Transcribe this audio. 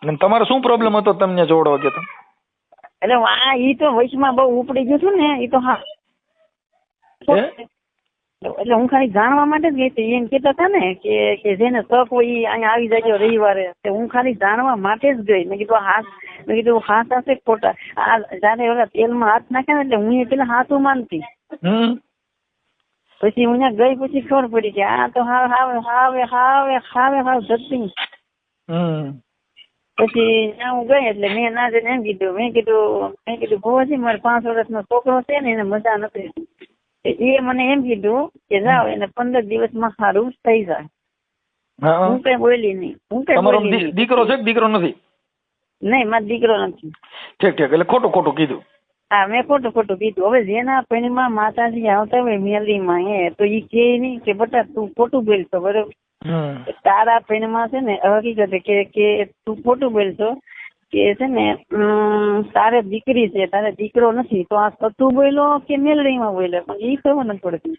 અને તમારે શું પ્રોબ્લેમ હતો તમને જોડવા ગયા હતા? એટલે ઈ તો વયસમાં બહુ ઉપડી ગયું છું ને, ઈ તો હા. એટલે હું ખાલી જાણવા માટે જ ગઈ હતી. એમ કેતા હતા ને કે જેને તક હોય ઈ અહીંયા આવી જાય રવિવારે. હું ખાલી જાણવા માટે જ ગઈ. મેં કીધું હાથ હશે ખોટા. આ જયારે ઓલા તેલમાં હાથ નાખે ને એટલે હું પેલા હાથું માનતી. પછી હું ત્યાં ગઈ પછી ખબર પડી કે આ તો હાવ જતી. પછી ત્યાં હું ગઈ એટલે મેં ના જઈને એમ કીધું, મેં કીધું ભુવાજી મારે 5 વર્ષનો છોકરો છે ને એને મજા નથી. એ મને એમ કીધું કે જાઓ એને 15 દિવસમાં સારું થઈ જાય. હું કઈ બોલી નહીં. દીકરો છે દીકરો નથી? નહીં, મારો દીકરો નથી. ઠીક એટલે ખોટું કીધું. હા, મેં ખોટું કીધું. હવે જેના પૈણીમાં માતાજી આવતા હોય મેલીમાં તો ઈ કે નહીં કે બટા તું ખોટું બોલશો, બરોબર? તારા પૈણીમાં છે ને હકીકત કે તું ખોટું બોલશો કે છે ને તારે દીકરી છે, તારે દીકરો નથી, તો આ તું બોલ્યો કે મેલડીમાં બોલ્યો પણ ઈ ખબર નથી પડતી.